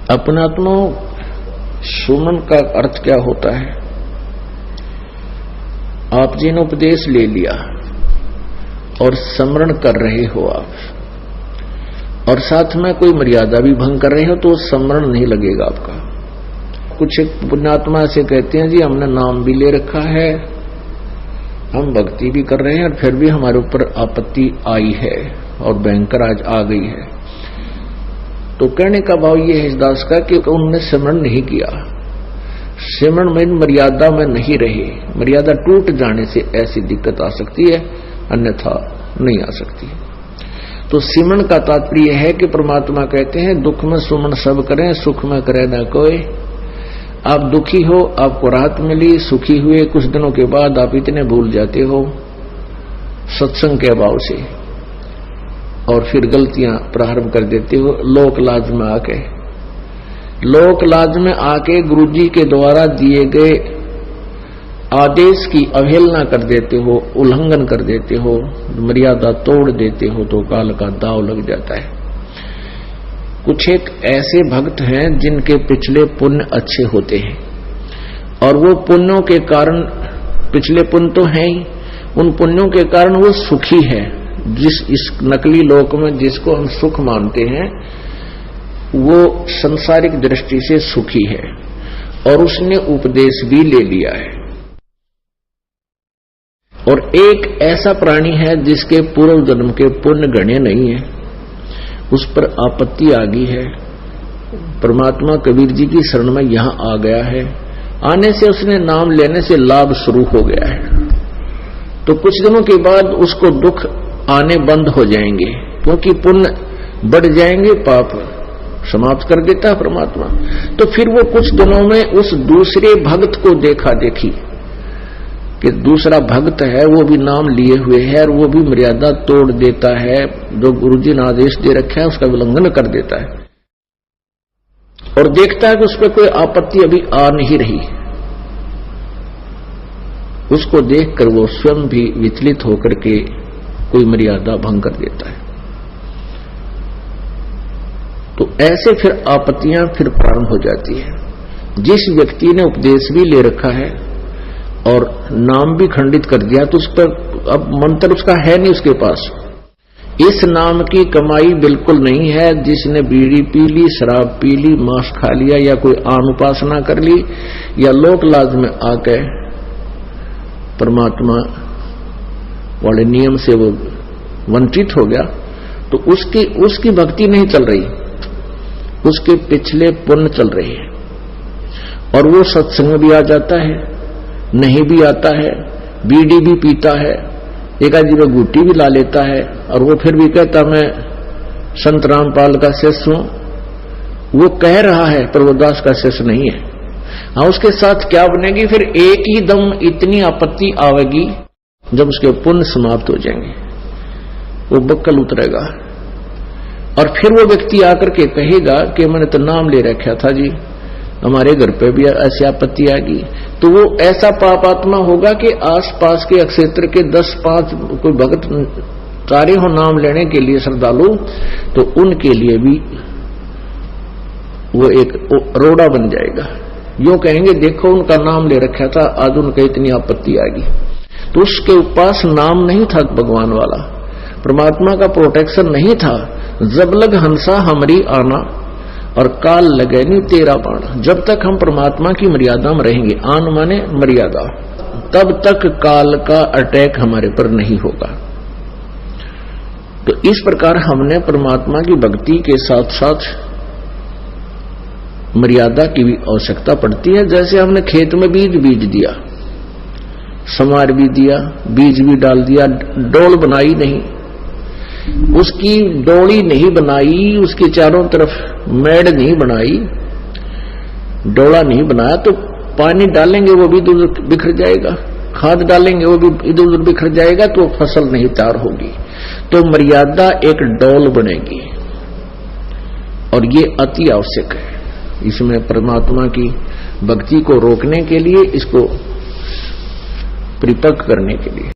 अपनात्मा सुमन का अर्थ क्या होता है? आप जिन उपदेश ले लिया और स्मरण कर रहे हो आप, और साथ में कोई मर्यादा भी भंग कर रहे हो तो स्मरण नहीं लगेगा आपका। कुछ एक पुण्यात्मा से कहते हैं जी हमने नाम भी ले रखा है, हम भक्ति भी कर रहे हैं और फिर भी हमारे ऊपर आपत्ति आई है और भयंकर आज आ गई है। तो कहने का भाव ये है इस दास का कि उन्होंने स्मरण नहीं किया, स्मरण में मर्यादा में नहीं रहे। मर्यादा टूट जाने से ऐसी दिक्कत आ सकती है, अन्यथा नहीं आ सकती। तो सिमरण का तात्पर्य है कि परमात्मा कहते हैं दुख में सुमन सब करें, सुख में करे ना कोई। आप दुखी हो, आपको राहत मिली, सुखी हुए, कुछ दिनों के बाद आप इतने भूल जाते हो सत्संग के अभाव से, और फिर गलतियां प्रारंभ कर देते हो। लोक लाज में आके, लोक लाज में आके गुरुजी के द्वारा दिए गए आदेश की अवहेलना कर देते हो, उल्लंघन कर देते हो, मर्यादा तोड़ देते हो, तो काल का दाव लग जाता है। कुछ एक ऐसे भक्त हैं जिनके पिछले पुण्य अच्छे होते हैं और वो पुण्यों के कारण, पिछले पुण्य तो हैं ही, उन पुण्यों के कारण वो सुखी है। जिस इस नकली लोक में जिसको हम सुख मानते हैं वो संसारिक दृष्टि से सुखी है और उसने उपदेश भी ले लिया है। और एक ऐसा प्राणी है जिसके पूर्व जन्म के पुण्य गणे नहीं है, उस पर आपत्ति आ गई है। परमात्मा कबीर जी की शरण में यहां आ गया है, आने से उसने नाम लेने से लाभ शुरू हो गया है। तो कुछ दिनों के बाद उसको दुख आने बंद हो जाएंगे क्योंकि पुण्य बढ़ जाएंगे, पाप समाप्त कर देता है परमात्मा। तो फिर वो कुछ दिनों में उस दूसरे भक्त को देखा देखी कि दूसरा भक्त है, वो भी नाम लिए हुए है और वो भी मर्यादा तोड़ देता है, जो गुरुजी ने आदेश दे रखा है उसका उल्लंघन कर देता है, और देखता है कि उस पर कोई आपत्ति अभी आ नहीं रही। उसको देखकर वो स्वयं भी विचलित होकर के कोई मर्यादा भंग कर देता है। तो ऐसे फिर आपत्तियां फिर प्रारंभ हो जाती है। जिस व्यक्ति ने उपदेश भी ले रखा है और नाम भी खंडित कर दिया तो उस पर अब मंत्र उसका है नहीं उसके पास, इस नाम की कमाई बिल्कुल नहीं है। जिसने बीड़ी पी ली, शराब पी ली, मांस खा लिया या कोई आन उपासना कर ली या लोक लाज में आके परमात्मा वाले नियम से वो वंचित हो गया, तो उसकी भक्ति नहीं चल रही, उसके पिछले पुण्य चल रहे हैं। और वो सत्संग में भी आ जाता है, नहीं भी आता है, बीड़ी भी पीता है, एक आदमी में गुट्टी भी ला लेता है, और वो फिर भी कहता मैं संत रामपाल का शिष्य हूं। वो कह रहा है पर वो दास का शिष्य नहीं है। हाँ, उसके साथ क्या बनेगी? फिर एक ही दम इतनी आपत्ति आवेगी जब उसके पुण्य समाप्त हो जाएंगे, वो बक्कल उतरेगा। और फिर वो व्यक्ति आकर के कहेगा कि मैंने तो नाम ले रखा था जी, हमारे घर पे भी ऐसी आपत्ति आ गई। तो वो ऐसा पापात्मा होगा कि आसपास के क्षेत्र के 10-5 कोई भक्त सारे हो नाम लेने के लिए श्रद्धालु, तो उनके लिए भी वो एक रोड़ा बन जाएगा। यूं कहेंगे देखो उनका नाम ले रखा था, आज उनका इतनी आपत्ति आ गई। तो उसके पास नाम नहीं था भगवान वाला, परमात्मा का प्रोटेक्शन नहीं था। जब लग हंसा हमरी आना और काल लगे नहीं तेरा बाणा। जब तक हम परमात्मा की मर्यादा में रहेंगे, आन माने मर्यादा, तब तक काल का अटैक हमारे पर नहीं होगा। तो इस प्रकार हमने परमात्मा की भक्ति के साथ साथ मर्यादा की भी आवश्यकता पड़ती है। जैसे हमने खेत में बीज दिया, समार भी दिया, बीज भी डाल दिया, डोल बनाई नहीं, उसकी डोली नहीं बनाई, उसके चारों तरफ मेड़ नहीं बनाई, डोला नहीं बनाया, तो पानी डालेंगे वो भी इधर बिखर जाएगा, खाद डालेंगे वो भी इधर उधर बिखर जाएगा, तो फसल नहीं तैयार होगी। तो मर्यादा एक डोल बनेगी और ये अति आवश्यक है। इसमें परमात्मा की भक्ति को रोकने के लिए, इसको परिपक्व करने के लिए।